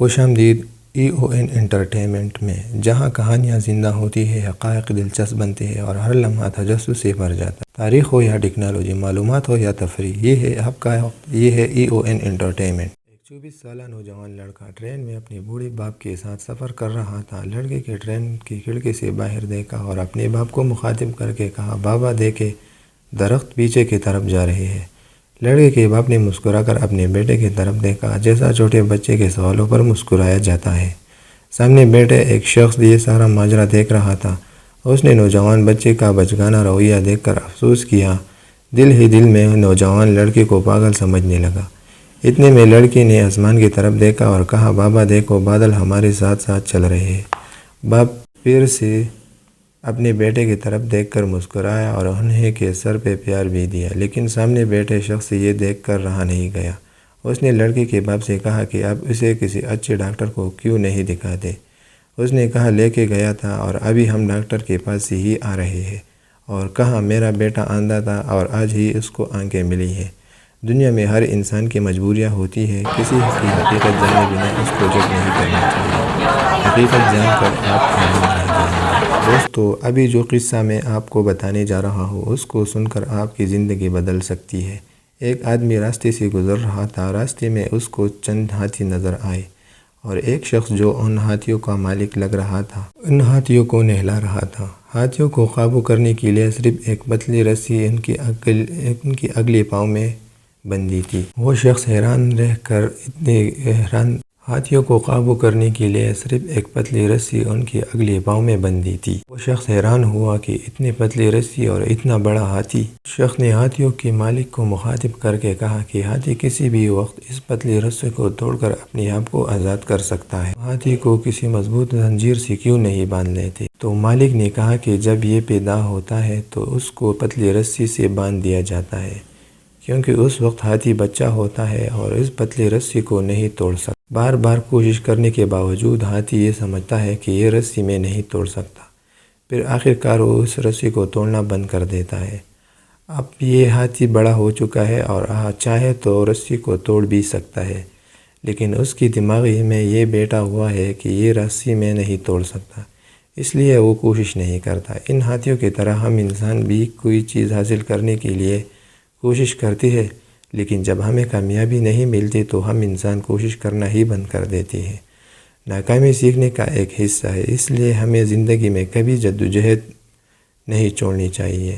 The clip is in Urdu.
خوش آمدید EON انٹرٹینمنٹ میں، جہاں کہانیاں زندہ ہوتی ہیں، حقائق دلچسپ بنتے ہیں اور ہر لمحہ تجسس سے بھر جاتا ہے۔ تاریخ ہو یا ٹیکنالوجی، معلومات ہو یا تفریح، یہ ہے آپ کا وقت، یہ ہے EON انٹرٹینمنٹ۔ ایک 24 سالہ نوجوان لڑکا ٹرین میں اپنے بوڑھے باپ کے ساتھ سفر کر رہا تھا۔ لڑکے کے ٹرین کی کھڑکی سے باہر دیکھا اور اپنے باپ کو مخاطب کر کے کہا، بابا دیکھے، درخت پیچھے کی طرف جا رہے ہیں۔ لڑکے کے باپ نے مسکرا کر اپنے بیٹے کی طرف دیکھا، جیسا چھوٹے بچے کے سوالوں پر مسکرایا جاتا ہے۔ سامنے بیٹھے ایک شخص یہ سارا ماجرا دیکھ رہا تھا۔ اس نے نوجوان بچے کا بچگانہ رویہ دیکھ کر افسوس کیا۔ دل ہی دل میں نوجوان لڑکے کو پاگل سمجھنے لگا۔ اتنے میں لڑکی نے آسمان کی طرف دیکھا اور کہا، بابا دیکھو، بادل ہمارے ساتھ ساتھ چل رہے ہیں۔ باپ پھر سے اپنے بیٹے کی طرف دیکھ کر مسکرایا اور انہیں کے سر پہ پیار بھی دیا، لیکن سامنے بیٹھے شخص یہ دیکھ کر رہا نہیں گیا۔ اس نے لڑکے کے باپ سے کہا کہ اب اسے کسی اچھے ڈاکٹر کو کیوں نہیں دکھاتے۔ اس نے کہا، لے کے گیا تھا اور ابھی ہم ڈاکٹر کے پاس سے ہی آ رہے ہیں، اور کہا میرا بیٹا اندھا تھا اور آج ہی اس کو آنکھیں ملی ہیں۔ دنیا میں ہر انسان کی مجبوریاں ہوتی ہیں، کسی کی حقیقت جانے بنا اس کو جج نہیں کرنا چاہیے۔ حقیقت جان کر آپ حیران رہ جائیں گے۔ دوستو، ابھی جو قصہ میں آپ کو بتانے جا رہا ہوں، اس کو سن کر آپ کی زندگی بدل سکتی ہے۔ ایک آدمی راستے سے گزر رہا تھا۔ راستے میں اس کو چند ہاتھی نظر آئے اور ایک شخص جو ان ہاتھیوں کا مالک لگ رہا تھا، ان ہاتھیوں کو نہلا رہا تھا۔ ہاتھیوں کو قابو کرنے کے لیے صرف ایک پتلی رسی ان کی اگلے پاؤں میں بندھی تھی۔ وہ شخص ہاتھیوں کو قابو کرنے کے لیے صرف ایک پتلی رسی ان کے اگلے پاؤں میں بندھی تھی۔ وہ شخص حیران ہوا کہ اتنی پتلی رسی اور اتنا بڑا ہاتھی۔ شخص نے ہاتھیوں کے مالک کو مخاطب کر کے کہا کہ ہاتھی کسی بھی وقت اس پتلی رسی کو توڑ کر اپنے آپ کو آزاد کر سکتا ہے۔ ہاتھی کو کسی مضبوط زنجیر سے کیوں نہیں باندھ لیتے؟ تو مالک نے کہا کہ جب یہ پیدا ہوتا ہے تو اس کو پتلی رسی سے باندھ دیا جاتا ہے، کیونکہ اس وقت ہاتھی بچہ ہوتا ہے اور اس پتلی رسی کو نہیں توڑ سکتا۔ بار بار کوشش کرنے کے باوجود ہاتھی یہ سمجھتا ہے کہ یہ رسی میں نہیں توڑ سکتا۔ پھر آخرکار وہ اس رسی کو توڑنا بند کر دیتا ہے۔ اب یہ ہاتھی بڑا ہو چکا ہے اور چاہے تو رسی کو توڑ بھی سکتا ہے، لیکن اس کی دماغی میں یہ بیٹھا ہوا ہے کہ یہ رسی میں نہیں توڑ سکتا، اس لیے وہ کوشش نہیں کرتا۔ ان ہاتھیوں کی طرح ہم انسان بھی کوئی چیز حاصل کرنے کے لیے کوشش کرتے ہیں، لیکن جب ہمیں کامیابی نہیں ملتی تو ہم انسان کوشش کرنا ہی بند کر دیتے ہیں۔ ناکامی سیکھنے کا ایک حصہ ہے، اس لیے ہمیں زندگی میں کبھی جدوجہد نہیں چھوڑنی چاہیے۔